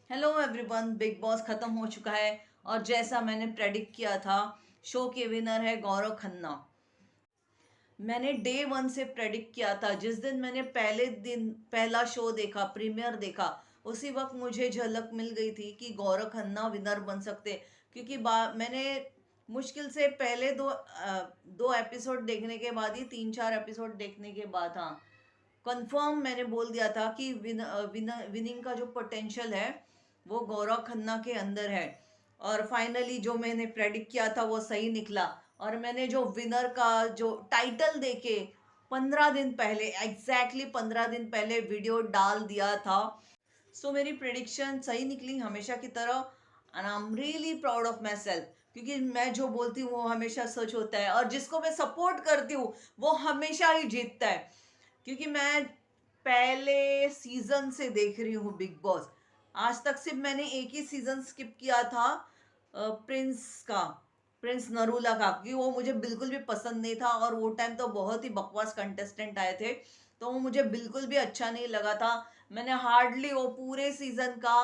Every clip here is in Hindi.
हेलो एवरीवन, बिग बॉस खत्म हो चुका है और जैसा मैंने प्रेडिक्ट किया था, शो के विनर है गौरव खन्ना। मैंने डे वन से प्रेडिक्ट किया था। जिस दिन मैंने पहले दिन पहला शो देखा, प्रीमियर देखा, उसी वक्त मुझे झलक मिल गई थी कि गौरव खन्ना विनर बन सकते। क्योंकि मैंने मुश्किल से पहले दो एपिसोड देखने के बाद ही, 3-4 एपिसोड देखने के बाद, हाँ, कंफर्म मैंने बोल दिया था कि विनिंग का जो पोटेंशियल है वो गौरव खन्ना के अंदर है। और फाइनली जो मैंने प्रेडिक्ट किया था वो सही निकला। और मैंने जो विनर का जो टाइटल देके 15 दिन पहले, एग्जैक्टली 15 दिन पहले वीडियो डाल दिया था। सो मेरी प्रेडिक्शन सही निकली हमेशा की तरह, and I am really proud of my self. क्योंकि मैं जो बोलती हूँ वो हमेशा सच होता है, और जिसको मैं सपोर्ट करती हूँ वो हमेशा ही जीतता है। क्योंकि मैं पहले सीजन से देख रही हूँ बिग बॉस। आज तक सिर्फ मैंने एक ही सीजन स्किप किया था, प्रिंस का, प्रिंस नरूला का, क्योंकि वो मुझे बिल्कुल भी पसंद नहीं था और वो टाइम तो बहुत ही बकवास कंटेस्टेंट आए थे, तो वो मुझे बिल्कुल भी अच्छा नहीं लगा था। मैंने हार्डली वो पूरे सीजन का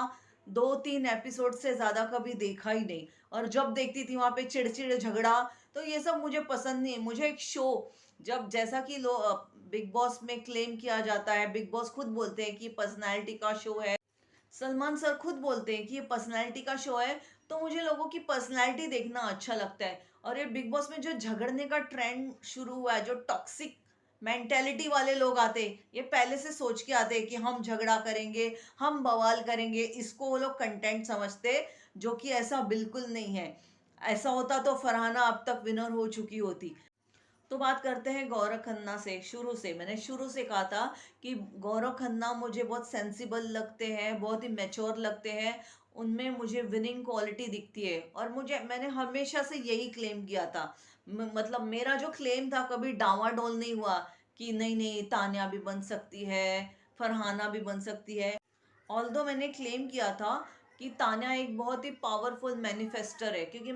2-3 एपिसोड से ज्यादा कभी देखा ही नहीं। और जब देखती थी वहां पे चिड़चिड़ झगड़ा, तो ये सब मुझे पसंद नहीं है। मुझे एक शो, जब जैसा कि बिग बॉस में क्लेम किया जाता है, बिग बॉस खुद बोलते हैं कि पर्सनालिटी का शो है, सलमान सर खुद बोलते हैं कि ये पर्सनालिटी का शो है, तो मुझे लोगों की पर्सनालिटी देखना अच्छा लगता है। और ये बिग बॉस में जो झगड़ने का ट्रेंड शुरू हुआ है, जो टॉक्सिक मेंटेलिटी वाले लोग आते हैं, ये पहले से सोच के आते हैं कि हम झगड़ा करेंगे, हम बवाल करेंगे, इसको वो लोग कंटेंट समझते, जो कि ऐसा बिल्कुल नहीं है। ऐसा होता तो फरहाना अब तक विनर हो चुकी होती। तो बात करते हैं गौरव खन्ना से। मैंने शुरू से कहा था कि गौरव खन्ना मुझे बहुत सेंसिबल लगते हैं, बहुत ही मैच्योर लगते हैं। उनमें मुझे विनिंग क्वालिटी दिखती है, और मैंने हमेशा से यही क्लेम किया था। मतलब मेरा जो क्लेम था कभी डावाडोल नहीं हुआ कि नहीं नहीं, तान्या भी बन सकती है, फरहाना भी बन सकती है। ऑल्दो मैंने क्लेम किया था कि तान्या एक बहुत ही पावरफुल मैनिफेस्टर है, क्योंकि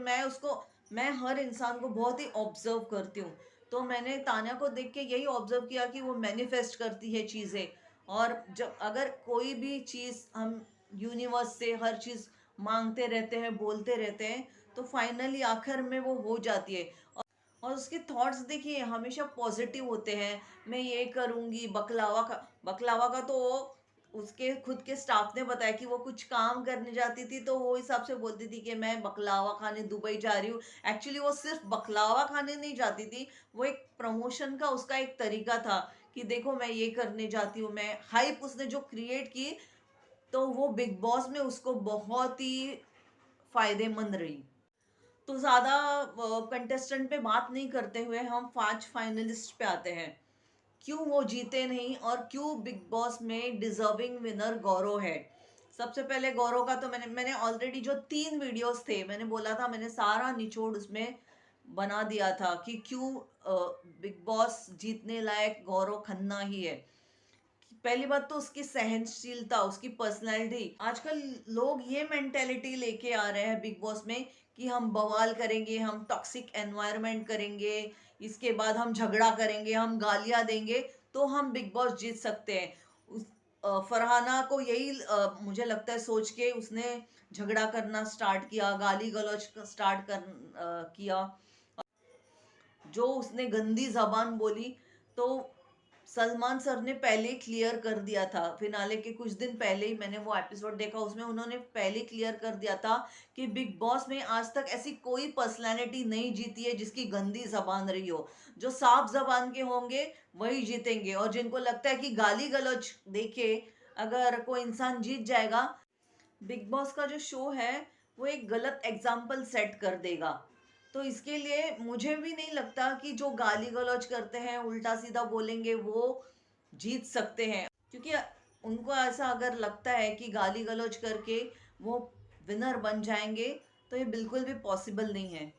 मैं हर इंसान को बहुत ही ऑब्जर्व करती हूँ। तो मैंने तान्या को देख के यही ऑब्जर्व किया कि वो मैनिफेस्ट करती है चीज़ें। और जब अगर कोई भी चीज़ हम यूनिवर्स से हर चीज़ मांगते रहते हैं, बोलते रहते हैं, तो फाइनली आखिर में वो हो जाती है। और उसके थॉट्स देखिए हमेशा पॉजिटिव होते हैं। मैं ये करूंगी, बकलावा का तो उसके खुद के स्टाफ ने बताया कि वो कुछ काम करने जाती थी तो वो हिसाब से बोलती थी कि मैं बकलावा खाने दुबई जा रही हूँ। एक्चुअली वो सिर्फ बकलावा खाने नहीं जाती थी, वो एक प्रमोशन का उसका एक तरीका था कि देखो मैं ये करने जाती हूँ। मैं हाइप उसने जो क्रिएट की, तो वो बिग बॉस में उसको बहुत ही फायदेमंद रही। तो ज्यादा कंटेस्टेंट पे बात नहीं करते हुए हम 5 फाइनलिस्ट पे आते हैं। क्यों वो जीते नहीं और क्यों बिग बॉस में डिजर्विंग विनर गौरव है। सबसे पहले गौरव का तो मैंने ऑलरेडी जो 3 वीडियोस थे, मैंने बोला था, मैंने सारा निचोड़ उसमें बना दिया था कि क्यों बिग बॉस जीतने लायक गौरव खन्ना ही है। पहली बात तो उसकी सहनशीलता, उसकी पर्सनैलिटी। आजकल लोग ये मेंटेलिटी लेके आ रहे हैं बिग बॉस में कि हम बवाल करेंगे, हम टॉक्सिक एनवायरनमेंट करेंगे, इसके बाद हम झगड़ा करेंगे, हम गालियां देंगे, तो हम बिग बॉस जीत सकते हैं। फरहाना को यही मुझे लगता है सोच के उसने झगड़ा करना स्टार्ट किया, गाली गलौज स्टार्ट किया, जो उसने गंदी जबान बोली। तो सलमान सर ने पहले क्लियर कर दिया था, फिनाले के कुछ दिन पहले ही मैंने वो एपिसोड देखा, उसमें उन्होंने पहले क्लियर कर दिया था कि बिग बॉस में आज तक ऐसी कोई पर्सनालिटी नहीं जीती है जिसकी गंदी जबान रही हो। जो साफ जबान के होंगे वही जीतेंगे, और जिनको लगता है कि गाली गलौज देके अगर कोई इंसान जीत जाएगा, बिग बॉस का जो शो है वो एक गलत एग्जाम्पल सेट कर देगा। तो इसके लिए मुझे भी नहीं लगता कि जो गाली गलौज करते हैं, उल्टा सीधा बोलेंगे, वो जीत सकते हैं। क्योंकि उनको ऐसा अगर लगता है कि गाली गलौज करके वो विनर बन जाएंगे, तो ये बिल्कुल भी पॉसिबल नहीं है।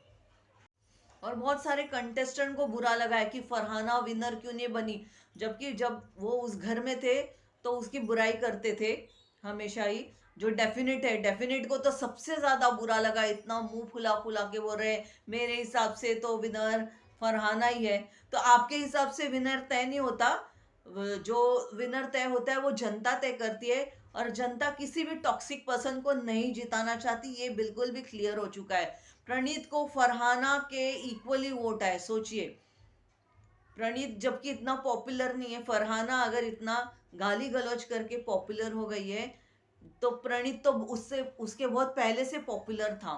और बहुत सारे कंटेस्टेंट को बुरा लगा है कि फरहाना विनर क्यों नहीं बनी, जबकि जब वो उस घर में थे तो उसकी बुराई करते थे हमेशा ही। जो डेफिनेट है, डेफिनेट को तो सबसे ज्यादा बुरा लगा, इतना मुंह फुला फुला के बोल रहे मेरे हिसाब से तो विनर फरहाना ही है। तो आपके हिसाब से विनर तय नहीं होता, जो विनर तय होता है वो जनता तय करती है। और जनता किसी भी टॉक्सिक पर्सन को नहीं जिताना चाहती, ये बिल्कुल भी क्लियर हो चुका है। प्रणीत को फरहाना के इक्वली वोट है, सोचिए। प्रणीत जबकि इतना पॉपुलर नहीं है, फरहाना अगर इतना गाली गलौज करके पॉपुलर हो गई है, तो प्रणीत तो उससे उसके बहुत पहले से पॉपुलर था।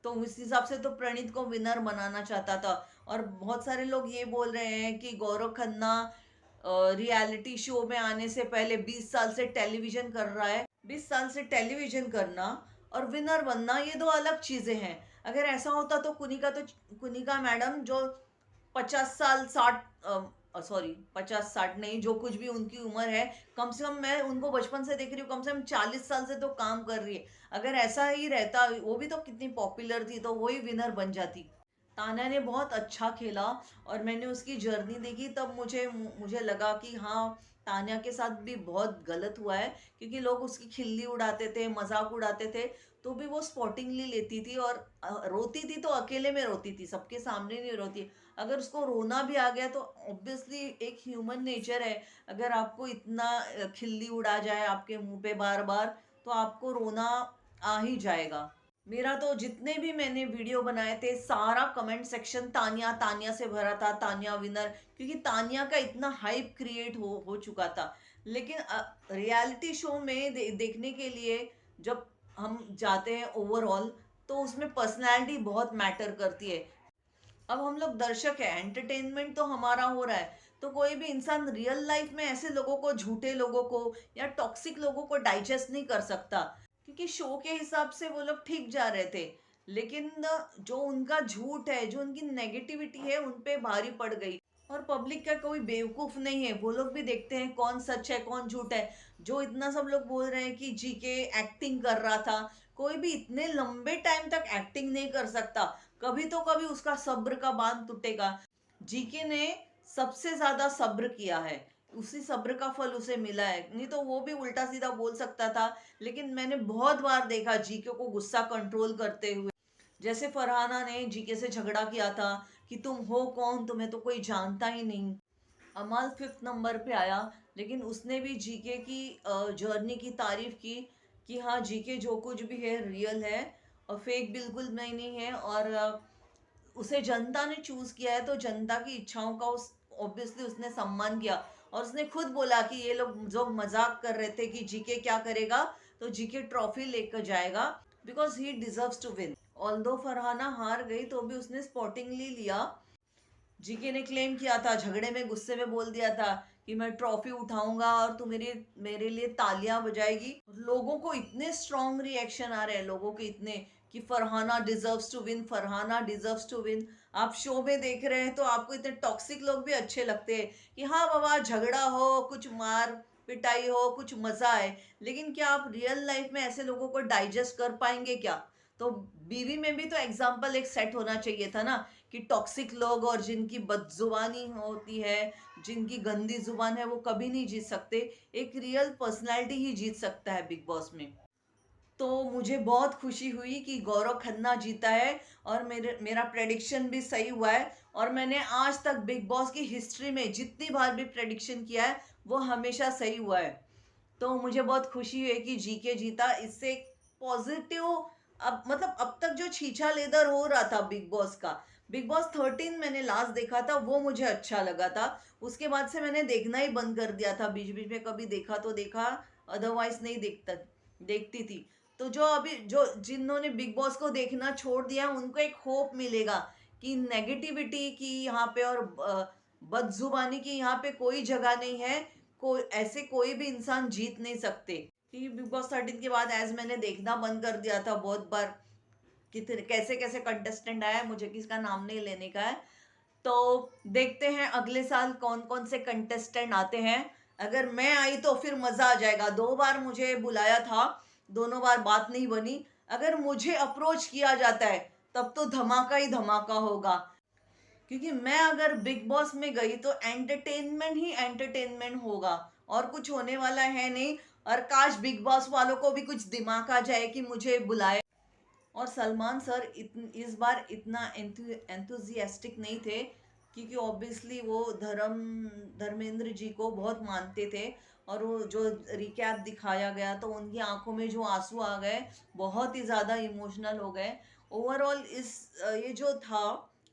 तो उस हिसाब से तो प्रणीत को विनर बनाना चाहता था। और बहुत सारे लोग ये बोल रहे हैं कि गौरव खन्ना रियलिटी शो में आने से पहले 20 साल से टेलीविजन कर रहा है। 20 साल से टेलीविजन करना और विनर बनना ये दो अलग चीजें हैं। अगर ऐसा होता तो कुनिका मैडम जो 50 साल 60, सॉरी 50 60 नहीं, जो कुछ भी उनकी उम्र है, कम से कम मैं उनको बचपन से देख रही हूँ, कम से कम 40 साल से तो काम कर रही है। अगर ऐसा ही रहता, वो भी तो कितनी पॉपुलर थी, तो वही विनर बन जाती। तान्या ने बहुत अच्छा खेला और मैंने उसकी जर्नी देखी, तब मुझे मुझे लगा कि हाँ, तान्या के साथ भी बहुत गलत हुआ है, क्योंकि लोग उसकी खिल्ली उड़ाते थे, मजाक उड़ाते थे, तो भी वो स्पॉटिंगली लेती थी। और रोती थी तो अकेले में रोती थी, सबके सामने नहीं रोती। अगर उसको रोना भी आ गया तो ऑब्वियसली एक ह्यूमन नेचर है, अगर आपको इतना खिल्ली उड़ा जाए आपके मुंह पे बार बार, तो आपको रोना आ ही जाएगा। मेरा तो जितने भी मैंने वीडियो बनाए थे, सारा कमेंट सेक्शन तानिया तानिया से भरा था, तानिया विनर, क्योंकि तानिया का इतना हाइप क्रिएट हो चुका था। लेकिन रियलिटी शो में देखने के लिए जब हम जाते हैं ओवरऑल, तो उसमें पर्सनैलिटी बहुत मैटर करती है। अब हम लोग दर्शक है, एंटरटेनमेंट तो हमारा हो रहा है, तो कोई भी इंसान रियल लाइफ में ऐसे लोगों को, झूठे लोगों को या टॉक्सिक लोगों को डाइजेस्ट नहीं कर सकता। क्योंकि शो के हिसाब से वो लोग ठीक जा रहे थे, लेकिन जो उनका झूठ है, जो उनकी नेगेटिविटी है, उन पे भारी पड़ गई। और पब्लिक का कोई बेवकूफ नहीं है, वो लोग भी देखते हैं कौन सच है कौन झूठ है। जो इतना सब लोग बोल रहे हैं कि जीके एक्टिंग कर रहा था, कोई भी इतने लंबे टाइम तक एक्टिंग नहीं कर सकता, कभी तो कभी उसका सब्र का बांध टूटेगा। जीके ने सबसे ज्यादा सब्र किया है, उसी सब्र का फल उसे मिला है, नहीं तो वो भी उल्टा सीधा बोल सकता था। लेकिन मैंने बहुत बार देखा जीके को गुस्सा कंट्रोल करते हुए। जैसे फरहाना ने जीके से झगड़ा किया था कि तुम हो कौन, तुम्हें तो कोई जानता ही नहीं। अमाल 5th नंबर पे आया, लेकिन उसने भी जीके की जर्नी की तारीफ की कि हाँ, जीके जो कुछ भी है रियल है और फेक बिल्कुल नहीं है। और उसे जनता ने चूज किया है, तो जनता की इच्छाओं का उस ऑब्वियसली उसने सम्मान किया। और उसने खुद बोला कि ये लोग जो मजाक कर रहे थे कि जीके क्या करेगा, तो जीके ट्रॉफी लेकर जाएगा, because he deserves to win. Although Farhana हार गई, तो भी उसने स्पॉटिंगली लिया। जीके ने क्लेम किया था, झगड़े में गुस्से में बोल दिया था कि मैं ट्रॉफी उठाऊंगा और तू मेरे मेरे लिए तालियां बजाएगी। लोगों को इतने स्ट्रॉन्ग रिएक्शन आ रहे हैं, लोगों के इतने, कि Farhana deserves to win, Farhana deserves to win. आप शो में देख रहे हैं तो आपको इतने टॉक्सिक लोग भी अच्छे लगते हैं कि हाँ बाबा, झगड़ा हो, कुछ मार पिटाई हो, कुछ मजा आए। लेकिन क्या आप रियल लाइफ में ऐसे लोगों को डाइजेस्ट कर पाएंगे क्या? तो बीवी में भी तो एग्जाम्पल एक सेट होना चाहिए था ना, कि टॉक्सिक लोग और जिनकी बदजुबानी होती है, जिनकी गंदी जुबान है, वो कभी नहीं जीत सकते। एक रियल पर्सनैलिटी ही जीत सकता है बिग बॉस में। तो मुझे बहुत खुशी हुई कि गौरव खन्ना जीता है, और मेरा प्रेडिक्शन भी सही हुआ है। और मैंने आज तक बिग बॉस की हिस्ट्री में जितनी बार भी प्रेडिक्शन किया है, वो हमेशा सही हुआ है। तो मुझे बहुत खुशी हुई कि जीके जीता। इससे पॉजिटिव, अब मतलब अब तक जो छीछा लेदर हो रहा था बिग बॉस का, बिग बॉस 13 मैंने लास्ट देखा था, वो मुझे अच्छा लगा था। उसके बाद से मैंने देखना ही बंद कर दिया था, बीच बीच में कभी देखा तो देखा, अदरवाइज नहीं देखती थी। तो जो अभी जो जिन्होंने बिग बॉस को देखना छोड़ दिया, उनको एक होप मिलेगा कि नेगेटिविटी की यहाँ पे और बदजुबानी की यहाँ पे कोई जगह नहीं है। ऐसे कोई भी इंसान जीत नहीं सकते। क्योंकि बिग बॉस 13 के बाद एज मैंने देखना बंद कर दिया था बहुत बार, कितने कैसे कैसे कंटेस्टेंट आया, मुझे किसका नाम नहीं लेने का है। तो देखते हैं अगले साल कौन कौन से कंटेस्टेंट आते हैं। अगर मैं आई तो फिर मजा आ जाएगा। 2 बार मुझे बुलाया था, दोनों बार बात नहीं बनी। अगर मुझे अप्रोच किया जाता है, तब तो धमाका ही धमाका होगा। क्योंकि मैं अगर बिग बॉस में गई तो एंटरटेनमेंट ही एंटरटेनमेंट होगा, और कुछ होने वाला है नहीं। और काश बिग बॉस वालों को भी कुछ दिमाग आ जाए कि मुझे बुलाए। और सलमान सर इस बार इतना एंथुजियास्टिक नहीं थे, क्योंकि ऑब्वियसली वो धर्मेंद्र जी को बहुत मानते थे। और वो जो रिकैप दिखाया गया तो उनकी आंखों में जो आंसू आ गए, बहुत ही ज़्यादा इमोशनल हो गए। ओवरऑल ये जो था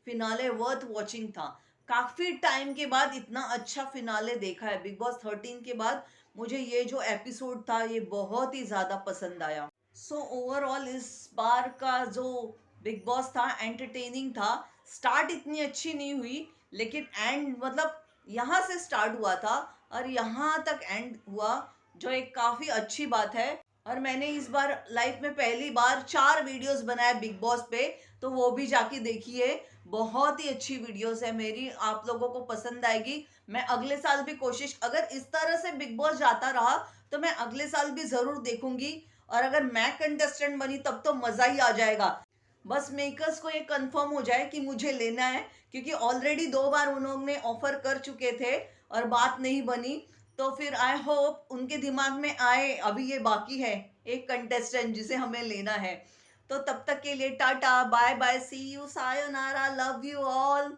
फिनाले वर्थ वॉचिंग था। काफ़ी टाइम के बाद इतना अच्छा फिनाले देखा है बिग बॉस 13 के बाद। मुझे ये जो एपिसोड था ये बहुत ही ज़्यादा पसंद आया। सो ओवरऑल इस बार का जो बिग बॉस था एंटरटेनिंग था। स्टार्ट इतनी अच्छी नहीं हुई, लेकिन एंड मतलब यहाँ से स्टार्ट हुआ था और यहाँ तक एंड हुआ, जो एक काफ़ी अच्छी बात है। और मैंने इस बार लाइफ में पहली बार 4 वीडियोस बनाए बिग बॉस पे, तो वो भी जाके देखिए। बहुत ही अच्छी वीडियोस है मेरी, आप लोगों को पसंद आएगी। मैं अगले साल भी कोशिश, अगर इस तरह से बिग बॉस जाता रहा तो मैं अगले साल भी ज़रूर देखूंगी। और अगर मैं कंटेस्टेंट बनी तब तो मज़ा ही आ जाएगा। बस मेकर्स को ये कंफर्म हो जाए कि मुझे लेना है, क्योंकि ऑलरेडी 2 बार उन्होंने ऑफर कर चुके थे और बात नहीं बनी। तो फिर आई होप उनके दिमाग में आए, अभी ये बाकी है एक कंटेस्टेंट जिसे हमें लेना है। तो तब तक के लिए tata bye bye, see you, सायोनारा, लव यू ऑल।